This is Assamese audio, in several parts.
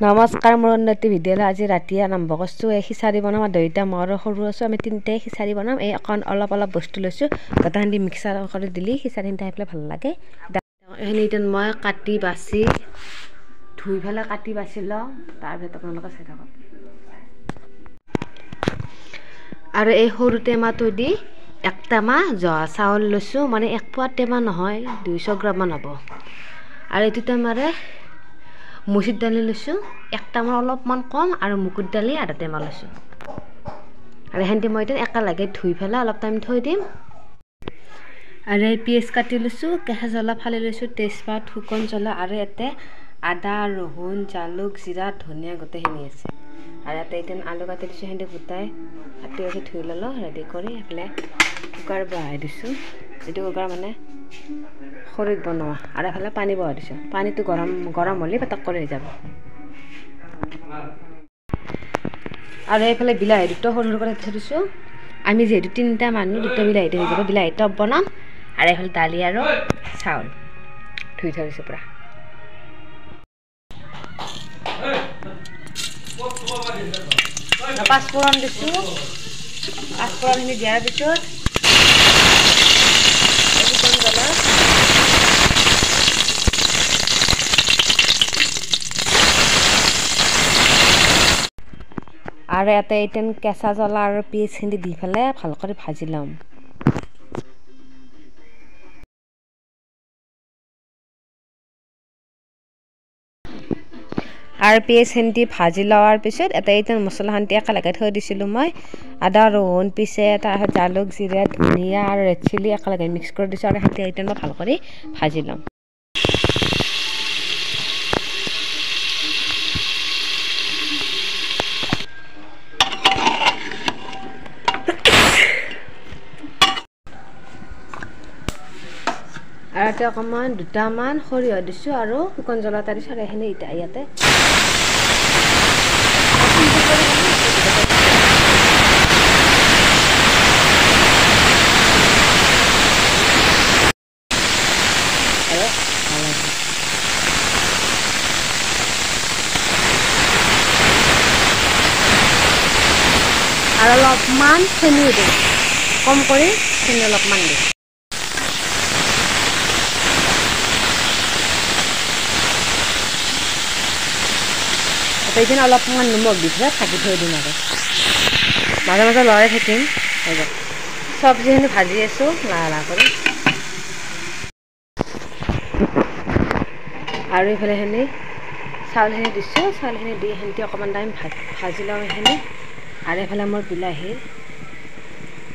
নমস্কাৰ, মোৰ উন্নতি ভিডিঅ'লৈ আজি ৰাতি আৰম্ভ কৰিছোঁ। এই খিচাৰি বনাম আৰু দুইটা মোৰ সৰু আছোঁ, আমি তিনিটাই খিচাৰি বনাম। এই অলপ বস্তু লৈছোঁ, গোটেইখিনি মিক্সাৰ কৰি দিলে খিচাৰিখিনি খাই পেলাই ভাল লাগে। এইখিনি মই কাটি বাছি ধুই পেলাই কাটি বাছি লওঁ, তাৰপিছত আপোনালোকে চাই থাকক। আৰু এই সৰু টেমাটো দি এক টেমা জহা চাউল লৈছোঁ, মানে এক পোৱা টেমা নহয়, 200 গ্ৰামমান হ'ব। আৰু এইটো টেমাৰে মচুৰ দালি লৈছোঁ, এক টেমাৰ অলপমান কম, আৰু মুগুৰ দালি আধা টেমা লৈছোঁ। আৰু এইখিনি মই এতিয়া একেলগে ধুই পেলাই অলপ টাইম থৈ দিম। আৰু এই পিঁয়াজ কাটি লৈছোঁ, কেঁচা জ্বলা ফালি লৈছোঁ, তেজপাত, শুকান জ্বলা, আৰু ইয়াতে আদা, ৰহুন, জালুক, জিৰা, ধনিয়া গোটেইখিনি আছে। আৰু ইয়াতে এতিয়া আলু কাটি দিছোঁ, সেইখিনি গোটাই কাটি বাছি ধুই ল'লোঁ, ৰেডি কৰি এইফালে কুকাৰ বহাই দিছোঁ। এইটো কুকাৰ মানে খৰিত বনোৱা। আৰু এফালে পানী বহাই দিছোঁ, পানীটো গৰম হ'লে পটক কৰি হৈ যাব। আৰু এইফালে বিলাহী দুটা সৰু সৰু কৰি থৈ দিছোঁ। আমি যিহেতু তিনিটা মানুহ, দুটা বিলাহীতে হৈ যাব। বিলাহী টপ বনাম। আৰু এইফালে দালি আৰু চাউল ধুই থৈ দিছোঁ পূৰা। পাঁচফোৰণ দিছোঁ, পাঁচফোৰণখিনি দিয়াৰ পিছত আৰু ইয়াতে এতিয়া কেঁচা জ্বলা আৰু পিঁয়াজখিনি দি পেলাই ভাল কৰি ভাজি ল'ম। আৰু পিঁয়াজখিনি দি ভাজি লোৱাৰ পিছত এতিয়া মছলাখিনি একেলগে থৈ দিছিলোঁ মই। আদা ৰহুন পিছে, তাৰপিছত জালুক, জিৰা, ধনিয়া আৰু ৰেড চিলি একেলগে মিক্স কৰি দিছোঁ। আৰু এতিয়া মই ভাল কৰি ভাজি ল'ম। আৰু এতিয়া অকণমান দুটামান সৰিয়হ দিছোঁ আৰু শুকান জ্বলা এটা দিছোঁ। আৰু এইখিনি এতিয়া ইয়াতে আৰু অলপমান চেনি দিম, কম কৰি চেনি অলপমান দিম। এইখিনি অলপমান নিমখ দি পেলাই ঢাকি থৈ দিম। আৰু মাজে মাজে লৰাই থাকিম। চব্জিখিনি ভাজি আছোঁ লাহে কৰি। আৰু এইফালেখিনি চাউলখিনি দিছোঁ, চাউলখিনি দি সেইখিনি অকণমান টাইম ভাজি লওঁ এইখিনি। আৰু এইফালে মোৰ বিলাহীৰ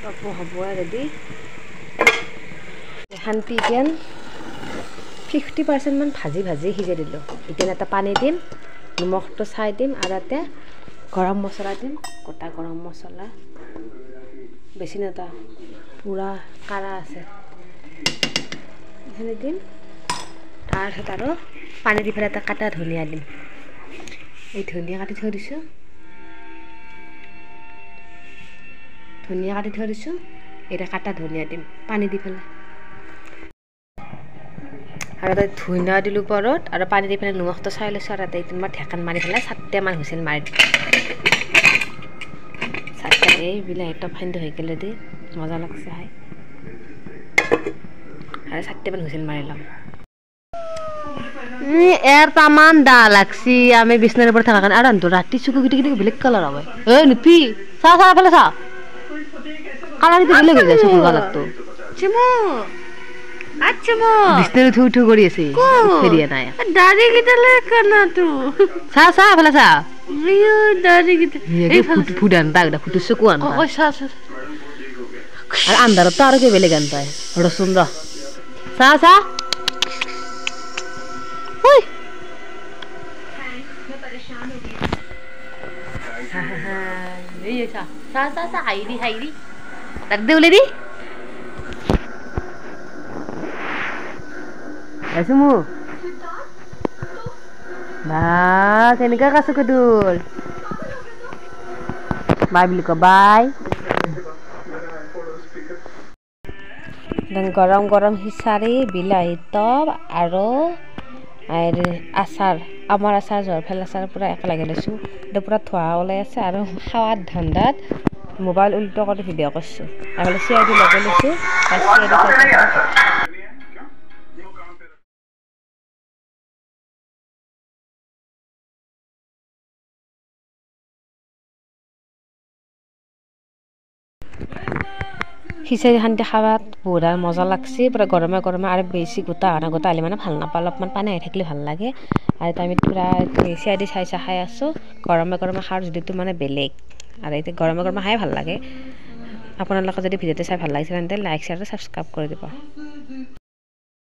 টপো হ'ব ৰেডি। শান্তি এতিয়া 50% ভাজি সিজাই দিলোঁ। এতিয়া এটা পানী দিম, নিমখটো চাই দিম, আৰু ইয়াতে গৰম মছলা দিম, গোটা গৰম মছলা বেছি নাটা, পূৰা কাৰা আছে, এইখিনি দিম। তাৰপিছত আৰু পানী দি পেলাই এটা কাটা ধনিয়া দিম। এই ধনিয়া কাটি থৈ দিছোঁ, এতিয়া কাটা ধনিয়া দিম পানী দি পেলাই। আৰু তাতে ধনিয়া দিলোঁ ওপৰত, আৰু পানী দি পেলাই নিমখটো চাই লৈছোঁ। আৰু তাতে মই ঢেকান মাৰি পেলাই 4টামান হুইছেল মাৰি দিম। 4টা এই বিলাহী টপখিনি হৈ গ'লে দি মজা লাগছে খাই। আৰু 4টামান হুইছেল মাৰি ল'ম। এটামান দা লাগছি আমি বিছনাৰ ওপৰত থকা কাৰণে। আৰু ৰাতি চকু কিটি বেলেগ কালাৰ হ'ব। নুপি চা পেলাই চা, কালাৰ বেলেগ হৈ যায় চকুৰ কালাৰটো। বিছনাৰ উঠি কৰি আছে, ফেৰিয়া নাই দাড়ি কেইটালে কানাটো। চা পেলাই চা, ফুটান তাগদা ফুটু চকু আন। আৰু আন্ধাৰতো আৰু কি বেলেগ আন পায়। ৰচোন ৰ চা হাইৰি তাক দে ওলাই দি আছো মোৰ বাস এনেকা কাছো কদুৰ বাই বুলি ক বাই। গৰম খিচাৰি, বিলাহী টপ আৰু আচাৰ আমৰ আচাৰ জলফাইৰ আচাৰ পূৰা একেলগে লৈছোঁ এতিয়া পূৰা ধোঁৱা ওলাই আছে আৰু খাৱাত ধান্দাত মোবাইল উল্টো কৰি ভিডিঅ' কৰিছোঁ এফালে চিআইডি লগাই লৈছোঁ আৰু চিআইডি খিচাৰি খান্দি খাবাত বহুত আৰু মজা লাগছে পূৰা গৰমে গৰমে আৰু বেছি গোটা হোৱা নাই গোটা হ'লে মানে ভাল নাপাওঁ অলপমান পানী আহি থাকিলে ভাল লাগে আৰু এতিয়া আমি পূৰা চিআইডি চাই খাই আছোঁ গৰমে গৰমে খাৱাৰ জুতিটো মানে বেলেগ আৰু এতিয়া গৰমে গৰমে খাই ভাল লাগে আপোনালোকে যদি ভিডিঅ'টো চাই ভাল লাগিছে তেন্তে লাইক শ্বেয়াৰ আৰু ছাবস্ক্ৰাইব কৰি দিব